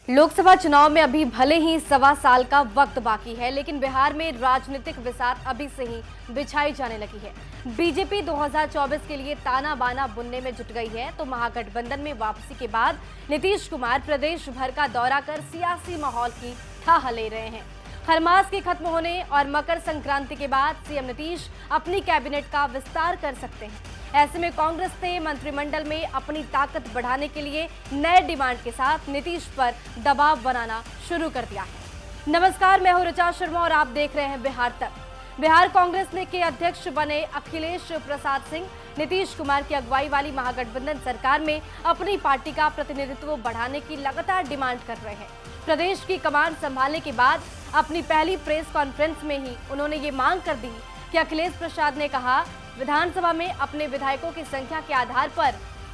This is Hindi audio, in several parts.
लोकसभा चुनाव में अभी भले ही 1.25 साल का वक्त बाकी है, लेकिन बिहार में राजनीतिक बिसात अभी से ही बिछाई जाने लगी है। बीजेपी 2024 के लिए ताना बाना बुनने में जुट गई है, तो महागठबंधन में वापसी के बाद नीतीश कुमार प्रदेश भर का दौरा कर सियासी माहौल की थाह ले रहे हैं। खरमास के खत्म होने और मकर संक्रांति के बाद सीएम नीतीश अपनी कैबिनेट का विस्तार कर सकते हैं। ऐसे में कांग्रेस ने मंत्रिमंडल में अपनी ताकत बढ़ाने के लिए नए डिमांड के साथ नीतीश पर दबाव बनाना शुरू कर दिया है। नमस्कार, मैं हूं ऋचा शर्मा और आप देख रहे हैं बिहार तक। बिहार कांग्रेस के अध्यक्ष बने अखिलेश प्रसाद सिंह नीतीश कुमार की अगुवाई वाली महागठबंधन सरकार में अपनी पार्टी का प्रतिनिधित्व बढ़ाने की लगातार डिमांड कर रहे हैं। प्रदेश की कमान संभालने के बाद अपनी पहली प्रेस कॉन्फ्रेंस में ही उन्होंने ये मांग कर दी कि अखिलेश प्रसाद ने कहा, विधानसभा में अपने विधायकों की संख्या के आधार पर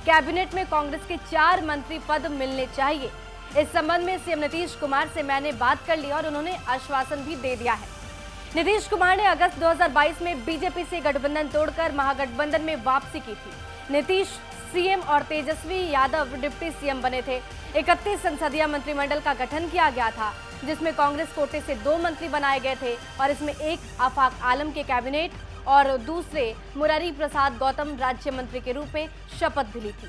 कैबिनेट में कांग्रेस के 4 मंत्री पद मिलने चाहिए। इस संबंध में सीएम नीतीश कुमार से मैंने बात कर ली और उन्होंने आश्वासन भी दे दिया है। नीतीश कुमार ने अगस्त 2022 में बीजेपी से गठबंधन तोड़कर महागठबंधन में वापसी की थी। नीतीश सीएम और तेजस्वी यादव डिप्टी सीएम बने थे। 31 संसदीय मंत्रिमंडल का गठन किया गया था, जिसमें कांग्रेस कोटे से 2 मंत्री बनाए गए थे और इसमें एक आफाक आलम के कैबिनेट और दूसरे मुरारी प्रसाद गौतम राज्य मंत्री के रूप में शपथ भी ली थी।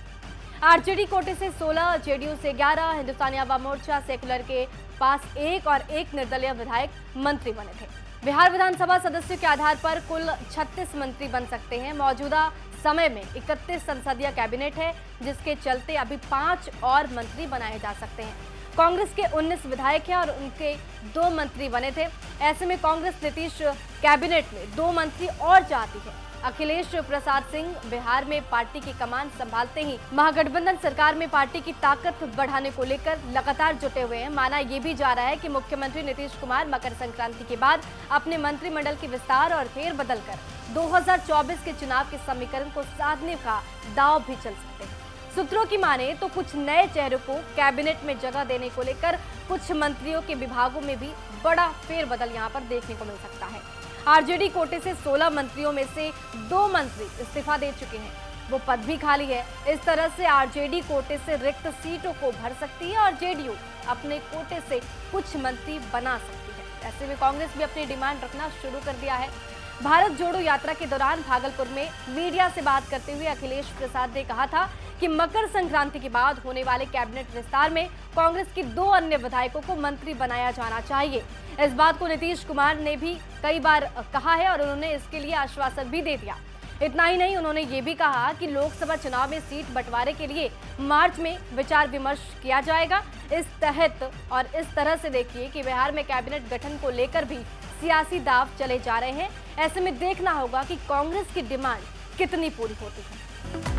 आरजेडी कोटे से 16, जेडीयू से 11, हिंदुस्तानी अवाम मोर्चा सेकुलर के पास 1 और 1 निर्दलीय विधायक मंत्री बने थे। बिहार विधानसभा सदस्यों के आधार पर कुल 36 मंत्री बन सकते हैं। मौजूदा समय में 31 संसदीय कैबिनेट है, जिसके चलते अभी 5 और मंत्री बनाए जा सकते हैं। कांग्रेस के 19 विधायक हैं और उनके 2 मंत्री बने थे। ऐसे में कांग्रेस नीतीश कैबिनेट में 2 मंत्री और चाहती है। अखिलेश प्रसाद सिंह बिहार में पार्टी की कमान संभालते ही महागठबंधन सरकार में पार्टी की ताकत बढ़ाने को लेकर लगातार जुटे हुए हैं। माना ये भी जा रहा है कि मुख्यमंत्री नीतीश कुमार मकर संक्रांति के बाद अपने मंत्रिमंडल के विस्तार और फेरबदल कर 2024 के चुनाव के समीकरण को साधने का दांव भी चल सकते हैं। सूत्रों की माने तो कुछ नए चेहरों को कैबिनेट में जगह देने को लेकर कुछ मंत्रियों के विभागों में भी बड़ा फेरबदल यहां पर देखने को मिल सकता है। आरजेडी कोटे से 16 मंत्रियों में से 2 मंत्री इस्तीफा दे चुके हैं, वो पद भी खाली है। इस तरह से आरजेडी कोटे से रिक्त सीटों को भर सकती है और जेडीयू अपने कोटे से कुछ मंत्री बना सकती है। ऐसे में कांग्रेस भी अपनी डिमांड रखना शुरू कर दिया है। भारत जोड़ो यात्रा के दौरान भागलपुर में मीडिया से बात करते हुए अखिलेश प्रसाद ने कहा था कि मकर संक्रांति के बाद होने वाले कैबिनेट विस्तार में कांग्रेस के 2 अन्य विधायकों को मंत्री बनाया जाना चाहिए। इस बात को नीतीश कुमार ने भी कई बार कहा है और उन्होंने इसके लिए आश्वासन भी दे दिया। इतना ही नहीं, उन्होंने ये भी कहा कि लोकसभा चुनाव में सीट बंटवारे के लिए मार्च में विचार विमर्श किया जाएगा। इस तरह से देखिए कि बिहार में कैबिनेट गठन को लेकर भी सियासी दांव चले जा रहे हैं। ऐसे में देखना होगा कि कांग्रेस की डिमांड कितनी पूरी होती है।